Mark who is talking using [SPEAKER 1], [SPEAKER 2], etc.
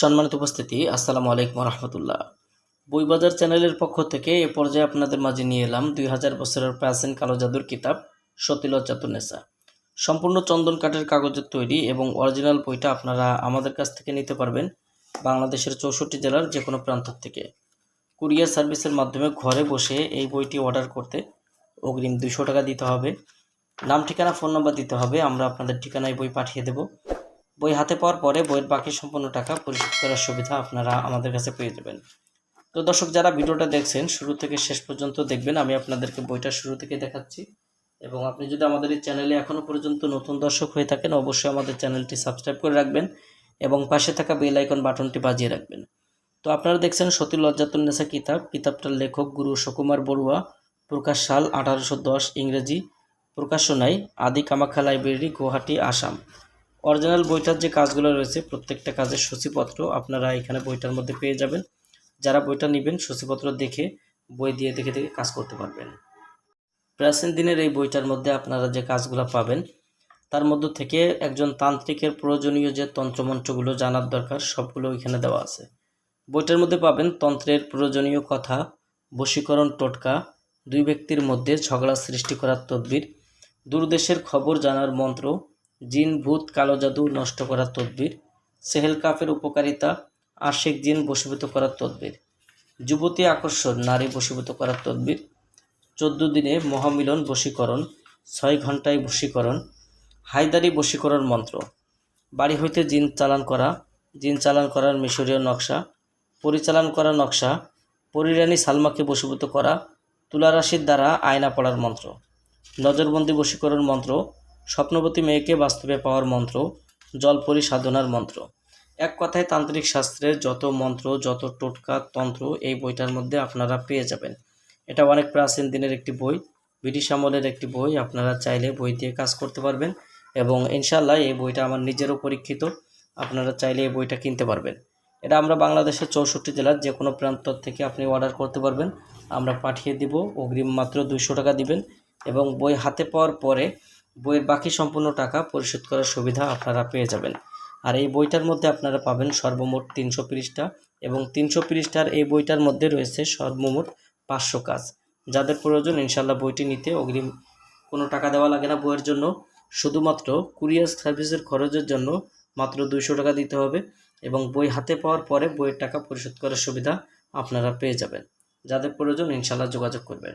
[SPEAKER 1] সম্মানিত উপস্থিতি, আসসালামু আলাইকুম রহমতুল্লাহ। বইবাজার চ্যানেলের পক্ষ থেকে এ পর্যায়ে আপনাদের মাঝে নিয়ে এলাম 2000 বছরের প্রাচীন কালো জাদুর কিতাব সতীলজ্জাতুন্নেসা। সম্পূর্ণ চন্দন কাঠের কাগজের তৈরি এবং অরিজিনাল বইটা আপনারা আমাদের কাছ থেকে নিতে পারবেন বাংলাদেশের 64 জেলার যে কোনো প্রান্ত থেকে। কুরিয়ার সার্ভিসের মাধ্যমে ঘরে বসে এই বইটি অর্ডার করতে অগ্রিম 200 টাকা দিতে হবে। নাম, ঠিকানা, ফোন নাম্বার দিতে হবে। আমরা আপনাদের ঠিকানায় বই পাঠিয়ে দেব। বই হাতে পাওয়ার পরে বইয়ের বাকি সম্পূর্ণ টাকা পরিশোধ করার সুবিধা আপনারা আমাদের কাছে পেয়ে যাবেন। তো দর্শক, যারা ভিডিওটা দেখছেন শুরু থেকে শেষ পর্যন্ত দেখবেন। আমি আপনাদেরকে বইটা শুরু থেকে দেখাচ্ছি এবং আপনি যদি আমাদের এই চ্যানেলে এখনও পর্যন্ত নতুন দর্শক হয়ে থাকেন অবশ্যই আমাদের চ্যানেলটি সাবস্ক্রাইব করে রাখবেন এবং পাশে থাকা বেল আইকন বাটনটি বাজিয়ে রাখবেন। তো আপনারা দেখছেন সতীলজ্জাতুন্নেসা কিতাবটার লেখক গুরু সুকুমার বড়ুয়া। প্রকাশ সাল 1810 ইংরেজি। প্রকাশনায় আদি কামাখ্যা লাইব্রেরি, গুয়াহাটি, আসাম। অরিজিনাল বইটার যে কাজগুলো রয়েছে প্রত্যেকটা কাজের সূচিপত্র আপনারা এখানে বইটার মধ্যে পেয়ে যাবেন। যারা বইটা নেবেন সূচিপত্র দেখে বই দিয়ে দেখে দেখে কাজ করতে পারবেন। প্রাচীন দিনের এই বইটার মধ্যে আপনারা যে কাজগুলো পাবেন তার মধ্য থেকে একজন তান্ত্রিকের প্রয়োজনীয় যে তন্ত্রমন্ত্রগুলো জানার দরকার সবগুলো এখানে দেওয়া আছে। বইটার মধ্যে পাবেন তন্ত্রের প্রয়োজনীয় কথা, বশীকরণ টোটকা, দুই ব্যক্তির মধ্যে ঝগড়া সৃষ্টি করার তদবির, দূরদেশের খবর জানার মন্ত্র, জিন ভূত কালো জাদু নষ্ট করার তদবির, সেহেল কাফের উপকারিতা, আশিক জিন বশীভূত করার তদবির, যুবতী আকর্ষণ নারী বশীভূত করার তদবির, 14 দিনে মহামিলন বশীকরণ, 6 ঘন্টায় বশীকরণ, হায়দারি বশীকরণ মন্ত্র, বাড়ি হইতে জিন চালান করার মিশরীয় নকশা, পরিচালন করা নকশা, পরিরানী সালমাকে বশীভূত করা, তুলারাশির দ্বারা আয়না পড়ার মন্ত্র, নজরবন্দি বশীকরণ মন্ত্র, স্বপ্নবতী মেয়েকে বাস্তবে পাওয়ার মন্ত্র, জলপরি সাধনার মন্ত্র। এক কথায় তান্ত্রিক শাস্ত্রের যত মন্ত্র, যত টোটকা তন্ত্র এই বইটার মধ্যে আপনারা পেয়ে যাবেন। এটা অনেক প্রাচীন দিনের একটি বই, ব্রিটিশ আমলের একটি বই। আপনারা চাইলে বই দিয়ে কাজ করতে পারবেন এবং ইনশাল্লাহ এই বইটা আমার নিজেরও পরীক্ষিত। আপনারা চাইলে এই বইটা কিনতে পারবেন। এটা আমরা বাংলাদেশের 64 জেলার যে কোনো প্রান্ত থেকে আপনি অর্ডার করতে পারবেন। আমরা পাঠিয়ে দিব। অগ্রিম মাত্র 200 টাকা দিবেন এবং বই হাতে পাওয়ার পরে বইয়ের বাকি সম্পূর্ণ টাকা পরিশোধ করার সুবিধা আপনারা পেয়ে যাবেন। আর এই বইটার মধ্যে আপনারা পাবেন সর্বমোট 300 পৃষ্ঠা এবং 300 পৃষ্ঠার এই বইটার মধ্যে রয়েছে সর্বমোট 500 কাজ। যাদের প্রয়োজন ইনশাল্লাহ বইটি নিতে অগ্রিম কোনো টাকা দেওয়া লাগে না বইয়ের জন্য। শুধুমাত্র কুরিয়ার সার্ভিসের খরচের জন্য মাত্র 200 টাকা দিতে হবে এবং বই হাতে পাওয়ার পরে বইয়ের টাকা পরিশোধ করার সুবিধা আপনারা পেয়ে যাবেন। যাদের প্রয়োজন ইনশাল্লাহ যোগাযোগ করবেন।